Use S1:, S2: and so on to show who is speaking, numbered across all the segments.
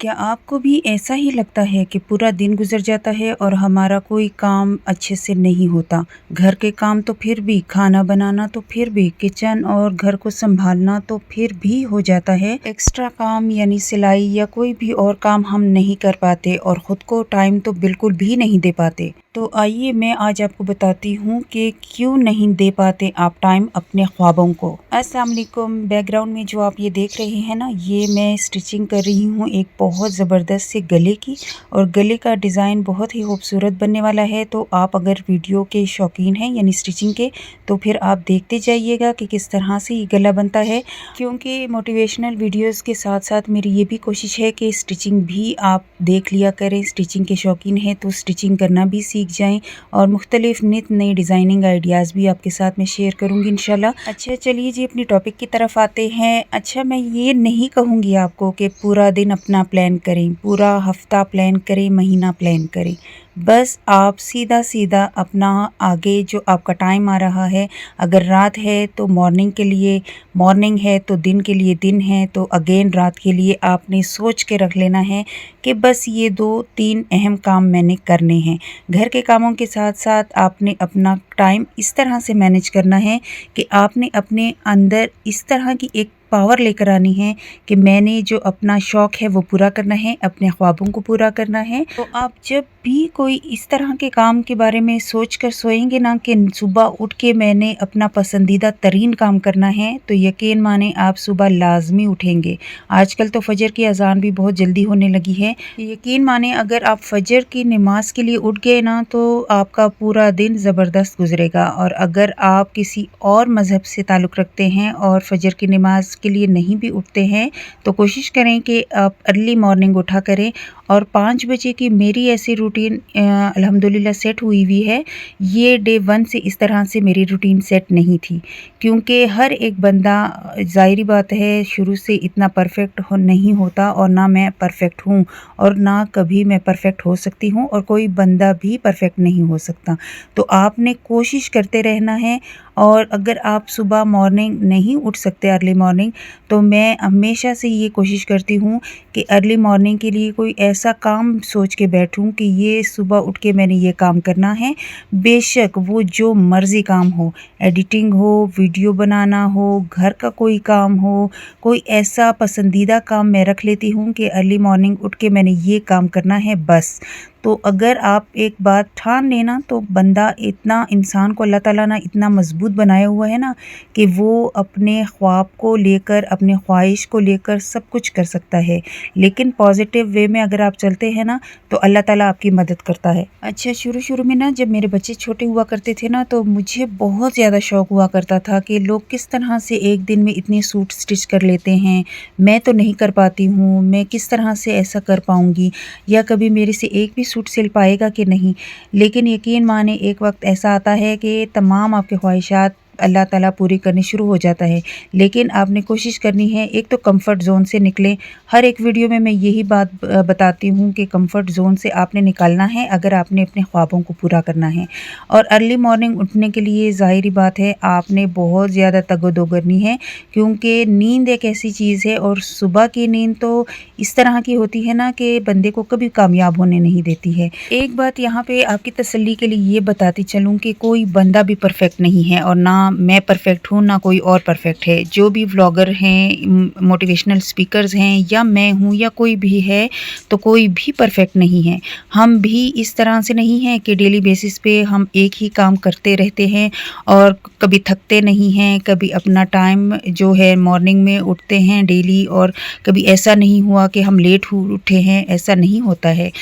S1: क्या आपको भी ऐसा ही लगता है कि पूरा दिन गुज़र जाता है और हमारा कोई काम अच्छे से नहीं होता? घर के काम तो फिर भी, खाना बनाना तो फिर भी, किचन और घर को सँभालना तो फिर भी हो जाता है। एक्स्ट्रा काम यानी सिलाई या कोई भी और काम हम नहीं कर पाते और ख़ुद को टाइम तो बिल्कुल भी नहीं दे पाते। तो आइए मैं आज आपको बताती हूँ कि क्यों नहीं दे पाते आप टाइम अपने ख्वाबों को। अस्सलाम वालेकुम। बैकग्राउंड में जो आप ये देख रहे हैं ना, ये मैं स्टिचिंग कर रही हूँ एक बहुत ज़बरदस्त से गले की, और गले का डिज़ाइन बहुत ही खूबसूरत बनने वाला है। तो आप अगर वीडियो के शौकीन हैं यानी स्टिचिंग के, तो फिर आप देखते जाइएगा कि किस तरह से ये गला बनता है। क्योंकि मोटिवेशनल वीडियोस के साथ साथ मेरी ये भी कोशिश है कि स्टिचिंग भी आप देख लिया करें। स्टिचिंग के शौकीन हैं तो स्टिचिंग करना भी सीख जाएं, और मुख्तलिफ नित नई डिज़ाइनिंग आइडियाज़ भी आपके साथ में शेयर करूँगी इंशाल्लाह। अच्छा, चलिए जी अपनी टॉपिक की तरफ आते हैं। अच्छा, मैं ये नहीं कहूँगी आपको कि पूरा दिन अपना प्लान करें, पूरा हफ्ता प्लान करें, महीना प्लान करें। बस आप सीधा सीधा अपना आगे जो आपका टाइम आ रहा है, अगर रात है तो मॉर्निंग के लिए, मॉर्निंग है तो दिन के लिए, दिन है तो अगेन रात के लिए आपने सोच के रख लेना है कि बस ये 2-3 अहम काम मैंने करने हैं। घर के कामों के साथ साथ आपने अपना टाइम इस तरह से मैनेज करना है कि आपने अपने अंदर इस तरह की एक पावर लेकर आनी है कि मैंने जो अपना शौक़ है वो पूरा करना है, अपने ख्वाबों को पूरा करना है। तो आप जब भी कोई इस तरह के काम के बारे में सोच कर सोएंगे ना कि सुबह उठ के मैंने अपना पसंदीदा तरीन काम करना है, तो यकीन माने आप सुबह लाजमी उठेंगे। आजकल तो फजर की अजान भी बहुत जल्दी होने लगी है। यकीन माने अगर आप फजर की नमाज के लिए उठ गए ना, तो आपका पूरा दिन ज़बरदस्त गुजरेगा। और अगर आप किसी और मज़हब से ताल्लुक़ रखते हैं और फजर की नमाज के लिए नहीं भी उठते हैं, तो कोशिश करें कि आप अर्ली मॉर्निंग उठा करें। और 5 बजे की मेरी ऐसी रूटीन अल्हम्दुलिल्लाह सेट हुई हुई है। ये डे 1 से इस तरह से मेरी रूटीन सेट नहीं थी, क्योंकि हर एक बंदा, ज़ाहिरी बात है, शुरू से इतना परफेक्ट नहीं होता, और ना मैं परफेक्ट हूँ और ना कभी मैं परफेक्ट हो सकती हूँ, और कोई बंदा भी परफेक्ट नहीं हो सकता। तो आपने कोशिश करते रहना है। और अगर आप सुबह मॉर्निंग नहीं उठ सकते, अर्ली मॉर्निंग, तो मैं हमेशा से ये कोशिश करती हूँ कि अर्ली मॉर्निंग के लिए कोई ऐसा काम सोच के बैठूँ कि ये सुबह उठ के मैंने ये काम करना है। बेशक वो जो मर्ज़ी काम हो, एडिटिंग हो, वीडियो बनाना हो, घर का कोई काम हो, कोई ऐसा पसंदीदा काम मैं रख लेती हूँ कि अर्ली मॉर्निंग उठ के मैंने ये काम करना है बस। तो अगर आप एक बात ठान लेना, तो बंदा इतना, इंसान को अल्लाह ताला ने इतना मज़बूत बनाया हुआ है ना कि वो अपने ख्वाब को लेकर, अपने ख्वाहिश को लेकर सब कुछ कर सकता है। लेकिन पॉजिटिव वे में अगर आप चलते हैं ना, तो अल्लाह ताला आपकी मदद करता है। अच्छा, शुरू में ना जब मेरे बच्चे छोटे हुआ करते थे ना, तो मुझे बहुत ज़्यादा शौक़ हुआ करता था कि लोग किस तरह से एक दिन में इतने सूट स्टिच कर लेते हैं। मैं तो नहीं कर पाती हूँ, मैं किस तरह से ऐसा कर पाऊँगी, या कभी मेरे से एक भी सूट सिल पाएगा कि नहीं। लेकिन यकीन माने एक वक्त ऐसा आता है कि तमाम आपके ख्वाहिशात अल्लाह ताला पूरी करनी शुरू हो जाता है। लेकिन आपने कोशिश करनी है, एक तो कंफर्ट ज़ोन से निकलें। हर एक वीडियो में मैं यही बात बताती हूँ कि कंफर्ट ज़ोन से आपने निकालना है अगर आपने अपने ख्वाबों को पूरा करना है। और अर्ली मॉर्निंग उठने के लिए ज़ाहिरी बात है आपने बहुत ज़्यादा तगो-दो करनी है, क्योंकि नींद एक ऐसी चीज़ है, और सुबह की नींद तो इस तरह की होती है ना कि बंदे को कभी कामयाब होने नहीं देती है। एक बात यहाँ पे आपकी तसल्ली के लिए ये बताती चलूँ कि कोई बंदा भी परफेक्ट नहीं है, और ना मैं परफेक्ट हूँ, ना कोई और परफेक्ट है। जो भी व्लॉगर हैं, मोटिवेशनल स्पीकर्स हैं, या मैं हूँ, या कोई भी है, तो कोई भी परफेक्ट नहीं है। हम भी इस तरह से नहीं हैं कि डेली बेसिस पे हम एक ही काम करते रहते हैं और कभी थकते नहीं हैं, कभी अपना टाइम जो है मॉर्निंग में उठते हैं डेली, और कभी ऐसा नहीं हुआ कि हम लेट उठे हैं, ऐसा नहीं होता है।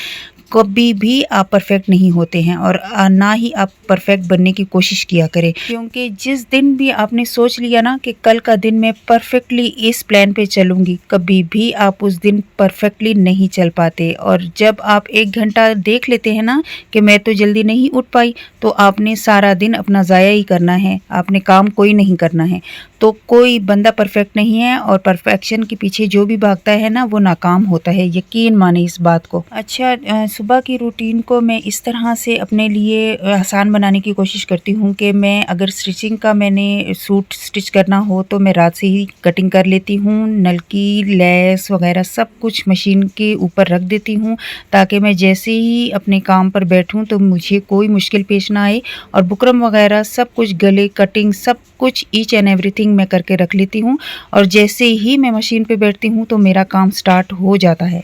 S1: कभी भी आप परफेक्ट नहीं होते हैं, और ना ही आप परफेक्ट बनने की कोशिश किया करें, क्योंकि जिस दिन भी आपने सोच लिया ना कि कल का दिन मैं परफेक्टली इस प्लान पे चलूँगी, कभी भी आप उस दिन परफेक्टली नहीं चल पाते। और जब आप 1 घंटा देख लेते हैं ना कि मैं तो जल्दी नहीं उठ पाई, तो आपने सारा दिन अपना ज़ाया ही करना है, आपने काम कोई नहीं करना है। तो कोई बंदा परफेक्ट नहीं है, और परफेक्शन के पीछे जो भी भागता है ना, वो नाकाम होता है, यकीन माने इस बात को। अच्छा, सुबह की रूटीन को मैं इस तरह से अपने लिए आसान बनाने की कोशिश करती हूँ कि मैं अगर स्टिचिंग का मैंने सूट स्टिच करना हो तो मैं रात से ही कटिंग कर लेती हूँ। नल की लेस वगैरह सब कुछ मशीन के ऊपर रख देती हूँ ताकि मैं जैसे ही अपने काम पर बैठूँ तो मुझे कोई मुश्किल पेश ना आए। और बुकरम वगैरह सब कुछ, गले कटिंग सब कुछ ईच एंड एवरीथिंग मैं करके रख लेती हूँ और जैसे ही मैं मशीन पे बैठती हूँ तो मेरा काम स्टार्ट हो जाता है।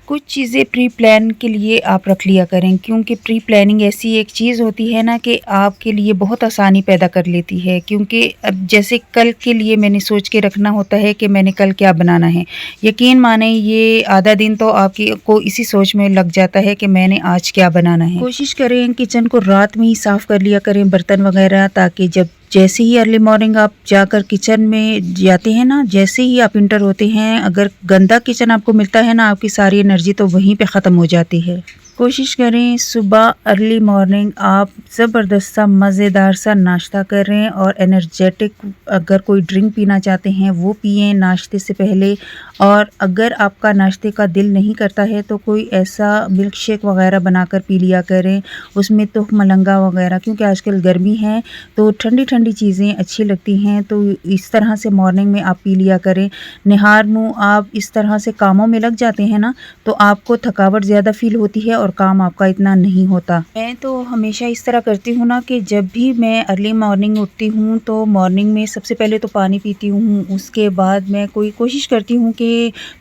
S1: कुछ चीज़ें प्री प्लान के लिए आप रख लिया करें, क्योंकि प्री प्लानिंग ऐसी एक चीज़ होती है ना कि आपके लिए बहुत आसानी पैदा कर लेती है। क्योंकि अब जैसे कल के लिए मैंने सोच के रखना होता है कि मैंने कल क्या बनाना है। यकीन माने ये आधा दिन तो आपकी को इसी सोच में लग जाता है कि मैंने आज क्या बनाना है। कोशिश करें किचन को रात में ही साफ़ कर लिया करें, बर्तन वगैरह, ताकि जब जैसे ही अर्ली मॉर्निंग आप जाकर किचन में जाते हैं ना, जैसे ही आप इंटर होते हैं, अगर गंदा किचन आपको मिलता है ना, आपकी सारी एनर्जी तो वहीं पे ख़त्म हो जाती है। कोशिश करें सुबह अर्ली मॉर्निंग आप ज़बरदस्त सा मज़ेदार सा नाश्ता करें और एनर्जेटिक अगर कोई ड्रिंक पीना चाहते हैं वो पिएं नाश्ते से पहले। और अगर आपका नाश्ते का दिल नहीं करता है तो कोई ऐसा मिल्क शेक वगैरह बनाकर पी लिया करें, उसमें तो मलंगा वगैरह, क्योंकि आजकल गर्मी है तो ठंडी ठंडी चीज़ें अच्छी लगती हैं, तो इस तरह से मॉर्निंग में आप पी लिया करें। निहार मुँह आप इस तरह से कामों में लग जाते हैं ना तो आपको थकावट ज़्यादा फील होती है और काम आपका इतना नहीं होता। मैं तो हमेशा इस तरह करती हूँ ना कि जब भी मैं अर्ली मॉर्निंग उठती हूँ तो मॉर्निंग में सबसे पहले तो पानी पीती हूँ, उसके बाद मैं कोशिश करती हूँ कि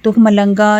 S1: तुख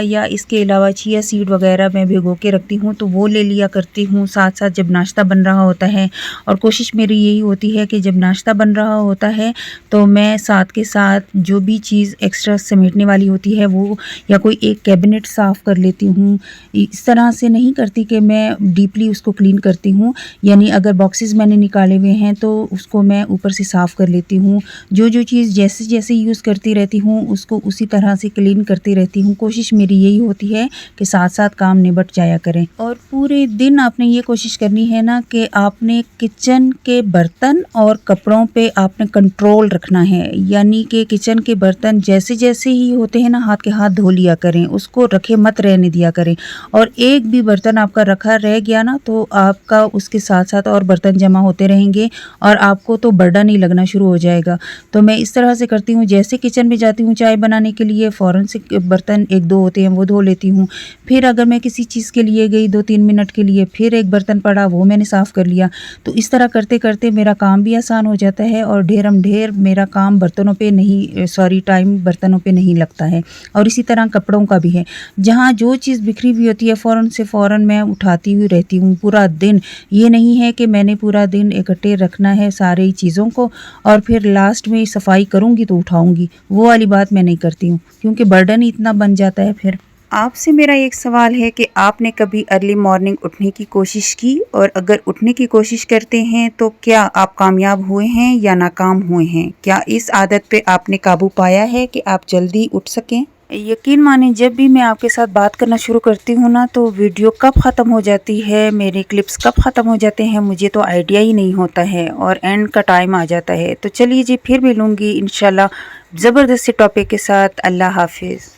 S1: या इसके अलावा चिया सीड वगैरह मैं भिगो के रखती हूँ तो वो ले लिया करती हूँ साथ साथ जब नाश्ता बन रहा होता है। और कोशिश मेरी यही होती है कि जब नाश्ता बन रहा होता है तो मैं साथ के साथ जो भी चीज़ एक्स्ट्रा समेटने वाली होती है वो, या कोई एक कैबिनेट साफ़ कर लेती हूँ। इस तरह से नहीं करती कि मैं डीपली उसको क्लीन करती हूँ, यानी अगर बॉक्सेस मैंने निकाले हुए हैं तो उसको मैं ऊपर से साफ़ कर लेती हूँ। जो चीज़ जैसे जैसे यूज़ करती रहती हूँ उसको उसी तरह से क्लीन करती रहती हूँ। कोशिश मेरी यही होती है कि साथ साथ काम निबट जाया करें। और पूरे दिन आपने ये कोशिश करनी है ना कि आपने किचन के बर्तन और कपड़ों पे आपने कंट्रोल रखना है, यानी कि किचन के बर्तन जैसे जैसे ही होते हैं ना हाथ के हाथ धो लिया करें, उसको रखे मत रहने दिया करें। और एक भी बर्तन आपका रखा रह गया ना तो आपका उसके साथ साथ और बर्तन जमा होते रहेंगे और आपको तो बर्डन ही लगना शुरू हो जाएगा। तो मैं इस तरह से करती हूँ, जैसे किचन में जाती हूँ चाय बनाने के लिए फ़ौरन से बर्तन एक दो होते हैं वो धो लेती हूँ। फिर अगर मैं किसी चीज़ के लिए गई 2-3 मिनट के लिए, फिर एक बर्तन पड़ा वो मैंने साफ़ कर लिया। तो इस तरह करते करते मेरा काम भी आसान हो जाता है और ढेर मेरा काम बर्तनों पे नहीं, टाइम बर्तनों पे नहीं लगता है। और इसी तरह कपड़ों का भी है, जहाँ जो चीज़ बिखरी हुई होती है फ़ौरन से फ़ौरन मैं उठाती हुई रहती हूँ पूरा दिन। ये नहीं है कि मैंने पूरा दिन इकट्ठे रखना है सारी चीज़ों को और फिर लास्ट में सफाई करूँगी तो उठाऊँगी, वो वाली बात मैं नहीं करती हूँ, क्योंकि बर्डन ही इतना बन जाता है फिर। आपसे मेरा एक सवाल है कि आपने कभी अर्ली मॉर्निंग उठने की कोशिश की, और अगर उठने की कोशिश करते हैं तो क्या आप कामयाब हुए हैं या नाकाम हुए हैं? क्या इस आदत पे आपने काबू पाया है कि आप जल्दी उठ सकें? यकीन माने जब भी मैं आपके साथ बात करना शुरू करती हूँ ना तो वीडियो कब ख़त्म हो जाती है, मेरे क्लिप्स कब ख़त्म हो जाते हैं मुझे तो आइडिया ही नहीं होता है और एंड का टाइम आ जाता है। तो चलिए जी, फिर मिलूँगी इंशाल्लाह ज़बरदस्त टॉपिक के साथ। अल्लाह हाफिज़।